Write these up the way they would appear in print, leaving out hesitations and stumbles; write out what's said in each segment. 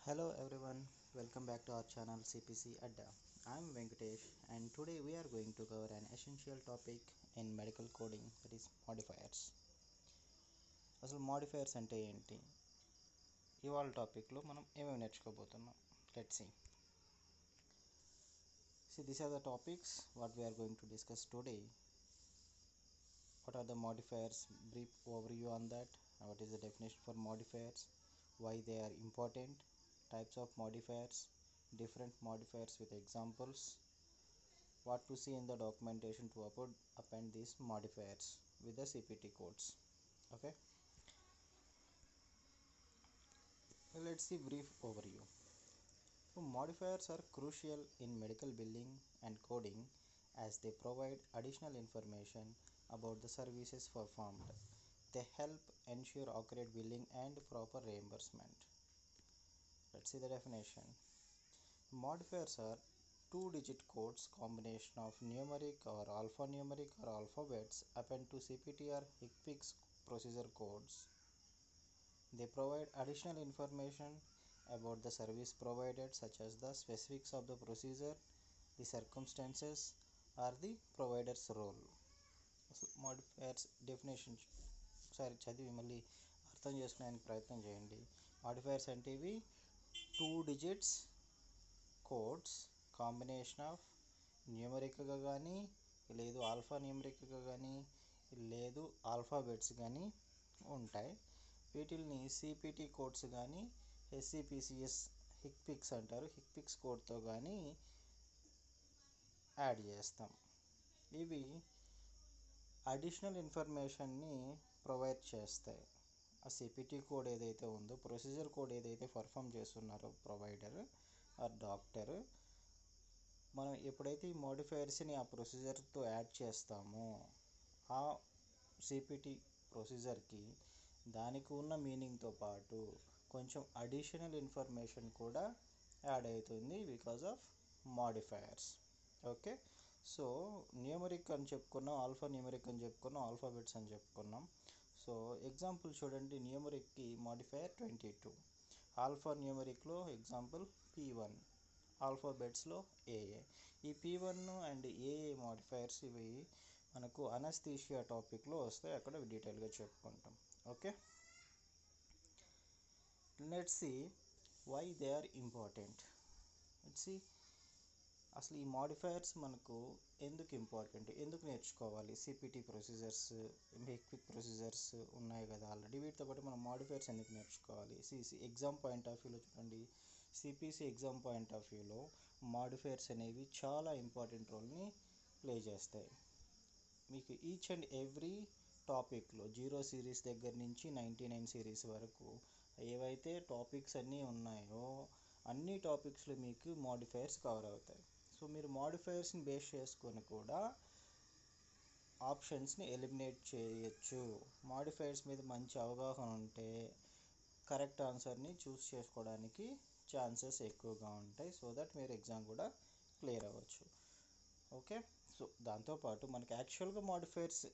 Hello everyone, welcome back to our channel CPC Adda. I'm Venkatesh and today we are going to cover an essential topic in medical coding, that is modifiers. అసలు modifiers అంటే ఏంటి? ఇవాళ టాపిక్లో మనం ఏమేమి నేర్చుకోబోతున్నాం? Let's see. These are the topics what we are going to discuss today. What are the modifiers? Brief overview on that. What is the definition for modifiers? Why they are important? Types of modifiers, different modifiers with examples, what to see in the documentation to append these modifiers with the CPT codes. Okay, let's see brief overview. So modifiers are crucial in medical billing and coding as they provide additional information about the services performed. They help ensure accurate billing and proper reimbursement. Let's see the definition. Modifiers are two-digit codes combination of numeric or alphanumeric or alphabets append to CPT or HCPCS procedure codes. They provide additional information about the service provided, such as the specifics of the procedure, the circumstances, or the provider's role. Modifiers definition ఒకసారి చదివి మళ్ళీ అర్థం చేసుకోవడానికి ప్రయత్నం చేయండి. Modifiers అంటే ఇవి 2 digits codes combination of న్యూమరిక్గా కానీ లేదు ఆల్ఫా న్యూమరిక్గా కానీ లేదు ఆల్ఫాబెట్స్ కానీ ఉంటాయి. వీటిని సిపిటి కోడ్స్ కానీ హెచ్సిపిసిఎస్ హిక్పిక్స్ అంటారు, హిక్పిక్స్ కోడ్తో కానీ యాడ్ చేస్తాం. ఇవి అడిషనల్ ఇన్ఫర్మేషన్ని ప్రొవైడ్ చేస్తాయి. ఆ సిపిటి కోడ్ ఏదైతే ఉందో, ప్రొసీజర్ కోడ్ ఏదైతే పర్ఫామ్ చేస్తున్నారో ప్రొవైడర్ ఆర్ డాక్టర్, మనం ఎప్పుడైతే ఈ మోడిఫైయర్స్ని ఆ ప్రొసీజర్తో యాడ్ చేస్తామో ఆ సిపిటి ప్రొసీజర్కి దానికి ఉన్న మీనింగ్తో పాటు కొంచెం అడిషనల్ ఇన్ఫర్మేషన్ కూడా యాడ్ అవుతుంది because of modifiers. Okay, so numeric అని చెప్పుకున్నాం, ఆల్ఫా న్యూమరిక్ అని చెప్పుకున్నాం, ఆల్ఫాబెట్స్ అని చెప్పుకున్నాం. సో ఎగ్జాంపుల్ చూడండి, న్యూమరిక్కి మోడిఫైయర్ 22, ఆల్ఫా న్యూమరిక్లో ఎగ్జాంపుల్ P1, ఆల్ఫాబెట్స్లో AA. ఈ P1 అండ్ AA మోడిఫైయర్స్ ఇవి మనకు అనస్థీషియా టాపిక్లో వస్తాయి, అక్కడ డీటెయిల్గా చెప్పుకుంటాం. Okay, let's see why they are important. Let's see అసలు ఈ మోడిఫైయర్స్ మనకు ఎందుకు ఇంపార్టెంట్, ఎందుకు నేర్చుకోవాలి. సిపిటి ప్రొసీజర్స్, హెక్పిక్ ప్రొసీజర్స్ ఉన్నాయి కదా ఆల్రెడీ, వీటితో పాటు మనం మోడిఫైయర్స్ ఎందుకు నేర్చుకోవాలి. ఎగ్జామ్ పాయింట్ ఆఫ్ వ్యూలో చూడండి, సిపిసి ఎగ్జామ్ పాయింట్ ఆఫ్ వ్యూలో మోడిఫైయర్స్ అనేవి చాలా ఇంపార్టెంట్ రోల్ని ప్లే చేస్తాయి. మీకు ఈచ్ అండ్ ఎవ్రీ టాపిక్లో 0 సిరీస్ దగ్గర నుంచి 99 సిరీస్ వరకు ఏవైతే టాపిక్స్ అన్నీ ఉన్నాయో అన్ని టాపిక్స్లో మీకు మోడిఫైయర్స్ కవర్ అవుతాయి. సో మీరు మోడిఫైయర్స్ని బేస్ చేసుకొని కూడా ఆప్షన్స్ని ఎలిమినేట్ చేయొచ్చు. మోడిఫైయర్స్ మీద మంచి అవగాహన ఉంటే కరెక్ట్ ఆన్సర్ని చూస్ చేసుకోవడానికి ఛాన్సెస్ ఎక్కువగా ఉంటాయి, సో దట్ మీరు ఎగ్జామ్ కూడా క్లియర్ అవ్వచ్చు. ఓకే, సో దాంతోపాటు మనకి యాక్చువల్గా మోడిఫైయర్స్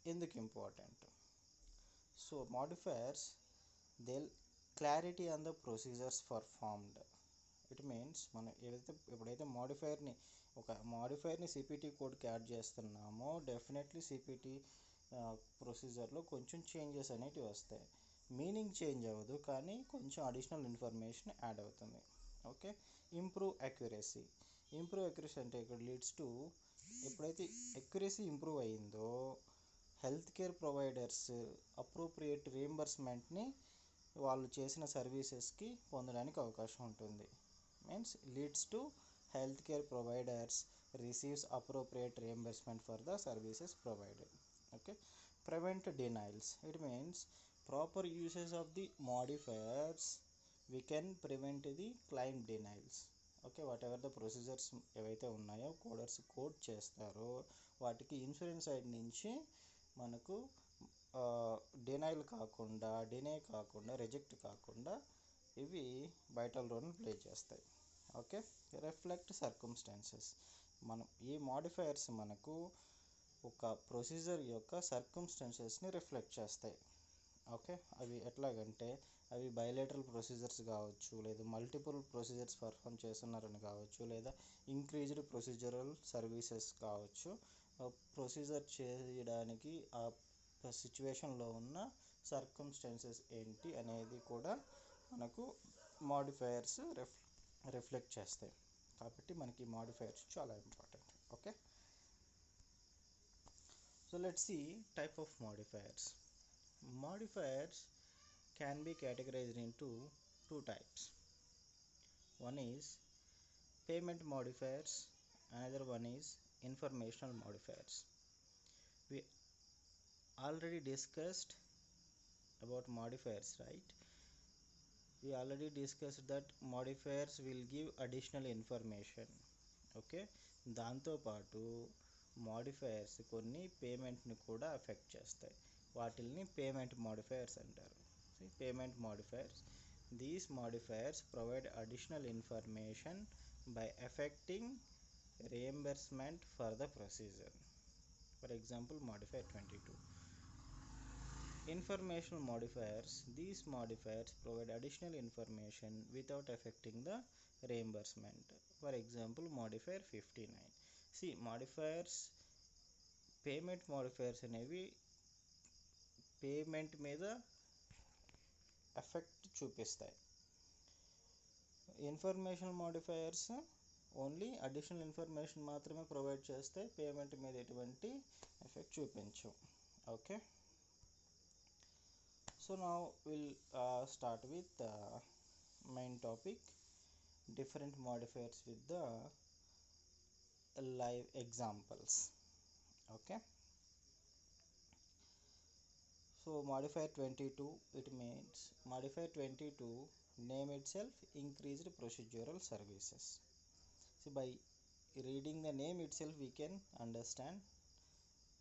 ఎందుకు important. So modifiers they clarity on the procedures performed. It means మనం ఎప్పుడైతే మోడిఫైయర్ని సిపిటి కోడ్కి యాడ్ చేస్తున్నామో డెఫినెట్లీ సిపిటి ప్రొసీజర్లో కొంచెం చేంజెస్ అనేటివి వస్తాయి. మీనింగ్ చేంజ్ అవ్వదు, కానీ కొంచెం అడిషనల్ ఇన్ఫర్మేషన్ యాడ్ అవుతుంది. Okay, improve accuracy. Improve accuracy అంటే ఇక్కడ లీడ్స్ టు, ఎప్పుడైతే అక్యురసీ ఇంప్రూవ్ అయ్యిందో హెల్త్ కేర్ ప్రొవైడర్స్ అప్రోప్రియేట్ రీయింబర్స్మెంట్ని వాళ్ళు చేసిన సర్వీసెస్కి పొందడానికి అవకాశం ఉంటుంది. Means leads to health care providers receives appropriate reimbursement for the services provided. Okay, prevent denials. It means proper usage of the modifiers we can prevent the claim denials. Okay, what ever the procedures ఏవైతే ఉన్నాయో coders code చేస్తారో వాటికి insurance side నుంచి మనకు డినే కాకుండా reject కాకుండా ఇవి vital రోల్ని play చేస్తాయి. Okay, reflect circumstances. మనం ఈ మోడిఫైయర్స్ మనకు ఒక ప్రొసీజర్ యొక్క సర్కమ్స్టాన్సెస్ని రిఫ్లెక్ట్ చేస్తాయి. ఓకే, అవి ఎట్లాగంటే అవి బయలేటరల్ ప్రొసీజర్స్ కావచ్చు, లేదా మల్టిపుల్ ప్రొసీజర్స్ పర్ఫామ్ చేస్తున్నారని కావచ్చు, లేదా ఇంక్రీజ్డ్ ప్రొసీజరల్ సర్వీసెస్ కావచ్చు. ప్రొసీజర్ చేయడానికి ఆ సిచ్యువేషన్లో ఉన్న సర్కమ్స్టెన్సెస్ ఏంటి అనేది కూడా మనకు మాడిఫైయర్స్ రిఫ్లెక్ట్ చేస్తాయి. కాబట్టి మనకి మాడిఫైయర్స్ చాలా important. Okay, so let's C type of modifiers. Modifiers can be categorized into two types. One is payment modifiers, another one is informational modifiers. We already discussed about modifiers, right? We already discussed that modifiers will give additional information. Okay, దాంతో పాటు modifiers కొన్ని పేమెంట్ని కూడా affect చేస్తాయి. వాటిల్ని payment modifiers అంటారు. Payment modifiers, these modifiers provide additional information by effecting reimbursement for the procedure. For example modifier 22. Informational modifiers, these modifiers provide additional information without affecting the reimbursement. For example modifier 59. See, modifiers, payment modifiers అనేవి payment మీద effect చూపిస్తాయి. Information modifiers only additional information మాత్రమే provide చేస్తాయి, payment మీద ఎటువంటి effect చూపించవు. Okay, so now will start with main topic, different modifiers with the live examples. Okay, so modifier 22, it means modifier 22 name itself increased procedural services. So by reading the name itself we can understand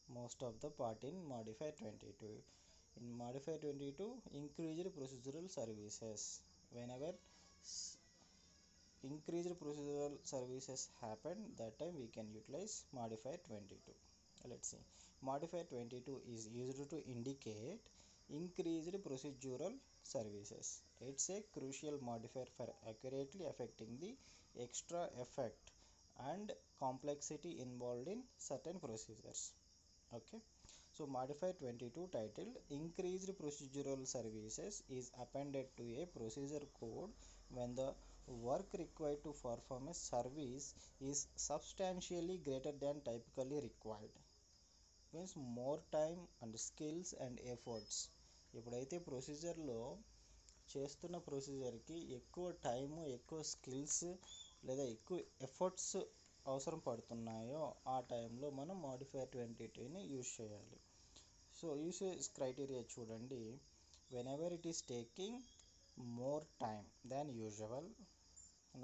most of the part in modifier 22. In modifier 22, increased procedural services. Whenever increased procedural services happen, that time we can utilize modifier 22. Let's see, modifier 22 is used to indicate increased procedural services. It's a crucial modifier for accurately affecting the extra effect and complexity involved in certain procedures. Okay, so modifier 22 titled increased procedural services is appended to a procedure code when the work required to perform a service is substantially greater than typically required. Means more time and skills and efforts. ఎప్పుడైతే ప్రొసీజర్లో చేస్తున్న ప్రొసీజర్కి ఎక్కువ time, ఎక్కువ skills లేదా ఎక్కువ efforts అవసరం పడుతున్నాయో ఆ టైంలో మనం మాడిఫైర్ 22ని యూజ్ చేయాలి. సో యూసేజ్ క్రైటీరియా చూడండి, whenever it is taking more time than usual,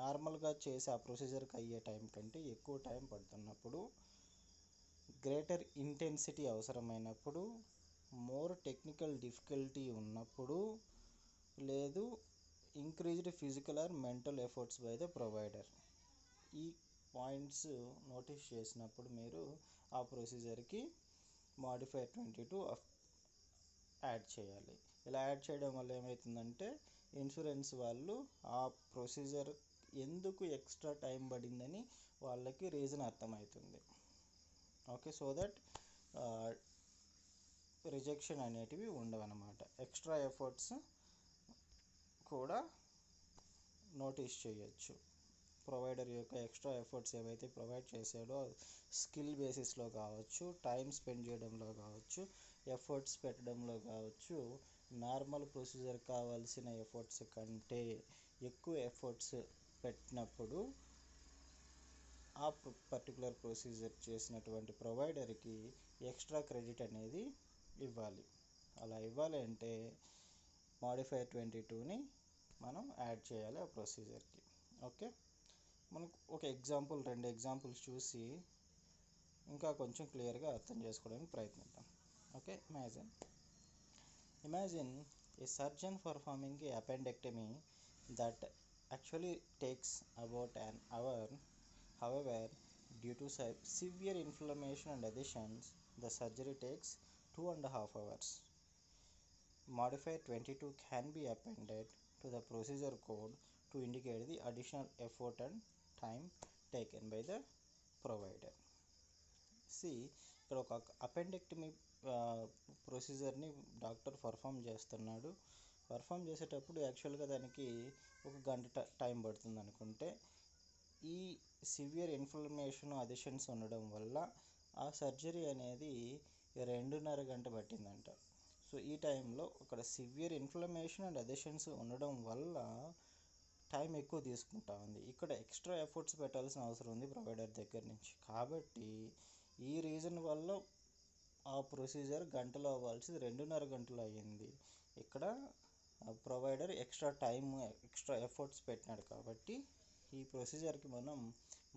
నార్మల్గా చేసే ఆ ప్రొసీజర్కి అయ్యే టైం కంటే ఎక్కువ టైం పడుతున్నప్పుడు, గ్రేటర్ ఇంటెన్సిటీ అవసరమైనప్పుడు, మోర్ టెక్నికల్ డిఫికల్టీ ఉన్నప్పుడు, లేదు increased physical are mental efforts by the provider. ఈ పాయింట్స్ నోటీస్ చేసినప్పుడు మీరు ఆ ప్రొసీజర్కి మాడిఫైర్ 22 యాడ్ చేయాలి. ఇలా యాడ్ చేయడం వల్ల ఏమవుతుందంటే ఇన్సూరెన్స్ వాళ్ళు ఆ ప్రొసీజర్ ఎందుకు ఎక్స్ట్రా టైం పడిందని వాళ్ళకి రీజన్ అర్థమవుతుంది. ఓకే, సో దట్ రిజెక్షన్ అనేటివి ఉండవన్నమాట. ఎక్స్ట్రా ఎఫర్ట్స్ కూడా నోటీస్ చేయొచ్చు. ప్రొవైడర్ యొక్క ఎక్స్ట్రా ఎఫర్ట్స్ ఏవైతే ప్రొవైడ్ చేశాడో స్కిల్ బేసిస్లో కావచ్చు, టైం స్పెండ్ చేయడంలో కావచ్చు, ఎఫర్ట్స్ పెట్టడంలో కావచ్చు, నార్మల్ ప్రొసీజర్ కావాల్సిన ఎఫర్ట్స్ కంటే ఎక్కువ ఎఫర్ట్స్ పెట్టినప్పుడు ఆ పర్టికులర్ ప్రొసీజర్ చేసినటువంటి ప్రొవైడర్కి ఎక్స్ట్రా క్రెడిట్ అనేది ఇవ్వాలి. అలా ఇవ్వాలి అంటే మాడిఫైర్ 22ని మనం యాడ్ చేయాలి ఆ ప్రొసీజర్కి. ఓకే, మనకు ఒక ఎగ్జాంపుల్, 2 ఎగ్జాంపుల్స్ చూసి ఇంకా కొంచెం క్లియర్గా అర్థం చేసుకోవడానికి ప్రయత్నిద్దాం. Okay, imagine a surgeon performing A appendectomy that actually takes about an hour. However, due to severe inflammation and adhesions, the surgery takes 2.5 hours. modifier 22 can be appended to the procedure code to indicate the additional effort and time taken by the provider. See, ఇక్కడ ఒక appendectomy ప్రొసీజర్ని doctor perform చేస్తున్నాడు. Perform చేసేటప్పుడు యాక్చువల్గా దానికి ఒక గంట time పడుతుంది అనుకుంటే, ఈ సివియర్ ఇన్ఫ్లమేషన్ అడిషన్స్ ఉండడం వల్ల ఆ సర్జరీ అనేది 2.5 గంట పట్టిందంట. సో ఈ టైంలో అక్కడ సివియర్ ఇన్ఫ్లమేషన్ అండ్ అడిషన్స్ ఉండడం వల్ల టైం ఎక్కువ తీసుకుంటా ఉంది. ఇక్కడ ఎక్స్ట్రా ఎఫర్ట్స్ పెట్టాల్సిన అవసరం ఉంది ప్రొవైడర్ దగ్గర నుంచి. కాబట్టి ఈ రీజన్ వల్ల ఆ ప్రొసీజర్ గంటలో అవ్వాల్సింది 2.5 గంటలు అయ్యింది. ఇక్కడ provider extra time extra efforts పెట్టినాడు కాబట్టి ఈ ప్రొసీజర్కి మనం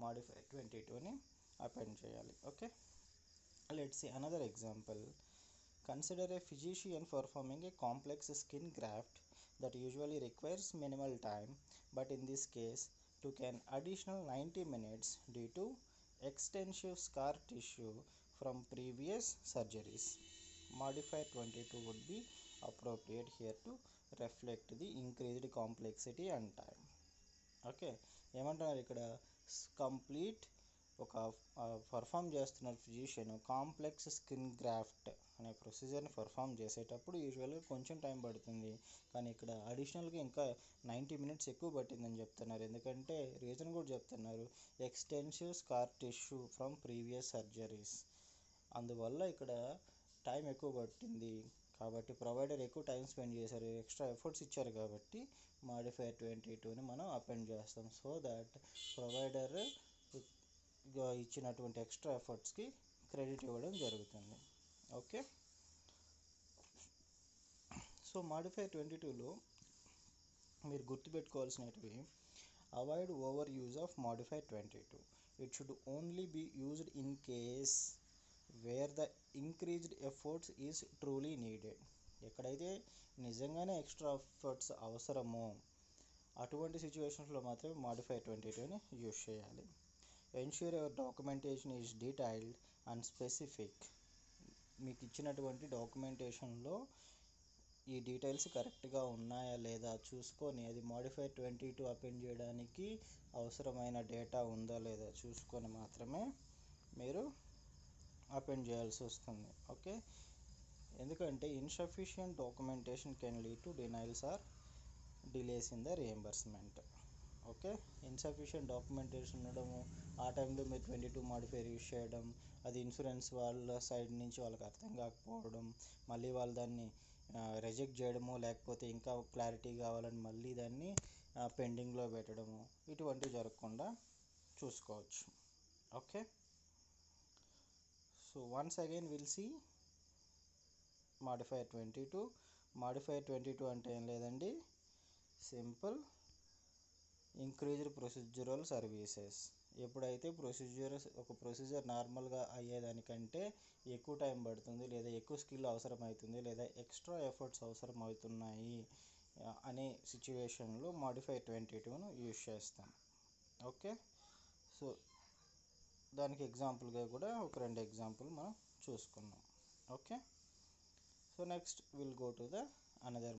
modifier 22ని అపెండ్ చేయాలి. Okay, let's see another example. Consider a physician performing a complex skin graft that usually requires minimal time, but in this case took an additional 90 minutes due to extensive scar tissue from previous surgeries. Modifier 22 would be appropriate here to reflect the increased complexity and time. Okay, ఏమంటున్నారు ఇక్కడ, complete ఒక perform చేస్తున్న physician complex skin graft అనే ప్రొసీజర్ని perform చేసేటప్పుడు యూజువల్గా కొంచెం time పడుతుంది, కానీ ఇక్కడ అడిషనల్గా ఇంకా 90 minutes ఎక్కువ పట్టిందని చెప్తున్నారు. ఎందుకంటే రీజన్ కూడా చెప్తున్నారు, extensive scar tissue from previous surgeries. అందువల్ల ఇక్కడ టైం ఎక్కువ పట్టింది కాబట్టి ప్రొవైడర్ ఎక్కువ టైం స్పెండ్ చేశారు, ఎక్స్ట్రా ఎఫర్ట్స్ ఇచ్చారు కాబట్టి modifier 22ని మనం అపెండ్ చేస్తాం. సో దట్ ప్రొవైడర్ ఇచ్చినటువంటి ఎక్స్ట్రా ఎఫర్ట్స్కి క్రెడిట్ ఇవ్వడం జరుగుతుంది. ఓకే, సో modifier 22లో మీరు గుర్తుపెట్టుకోవాల్సినవి, avoid over use of modifier 22. It should only be used in case where the increased efforts is truly needed. ఎక్కడైతే నిజంగానే ఎక్స్ట్రా ఎఫర్ట్స్ అవసరమో అటువంటి సిచ్యువేషన్స్లో మాత్రమే modifier 22ని యూజ్ చేయాలి. Ensure your documentation is detailed and specific. మీకు ఇచ్చినటువంటి డాక్యుమెంటేషన్లో ఈ డీటెయిల్స్ కరెక్ట్గా ఉన్నాయా లేదా చూసుకొని, అది modifier 22 అపెండ్ చేయడానికి అవసరమైన డేటా ఉందా లేదా చూసుకొని మాత్రమే మీరు అపెండ్ చేయాల్సి వస్తుంది. ఓకే, ఎందుకంటే insufficient documentation can lead to denials or delays in the reimbursement. Okay, insufficient documentation ఉండడము, ఆ టైంలో మీరు 22 modifier యూజ్ చేయడం, అది ఇన్సూరెన్స్ వాళ్ళ సైడ్ నుంచి వాళ్ళకి అర్థం కాకపోవడం, మళ్ళీ వాళ్ళు దాన్ని రిజెక్ట్ చేయడము, లేకపోతే ఇంకా క్లారిటీ కావాలని మళ్ళీ దాన్ని పెండింగ్లో పెట్టడము, ఇటువంటివి జరగకుండా చూసుకోవచ్చు. Okay, so once again will see modifier 22. modifier 22 అంటే ఏం లేదండి, సింపుల్ ఇంక్రీజ్డ్ ప్రొసీజరల్ సర్వీసెస్. ఎప్పుడైతే ఒక ప్రొసీజర్ నార్మల్గా అయ్యేదానికంటే ఎక్కువ టైం పడుతుంది, లేదా ఎక్కువ స్కిల్ అవసరం అవుతుంది, లేదా ఎక్స్ట్రా ఎఫర్ట్స్ అవసరం అవుతున్నాయి అనే సిచ్యువేషన్లో modifier 22ను యూజ్ చేస్తాం. ఓకే, సో దానికి ఎగ్జాంపుల్గా కూడా ఒక 2 ఎగ్జాంపుల్ మనం చూసుకున్నాం. Okay, so next will go to the another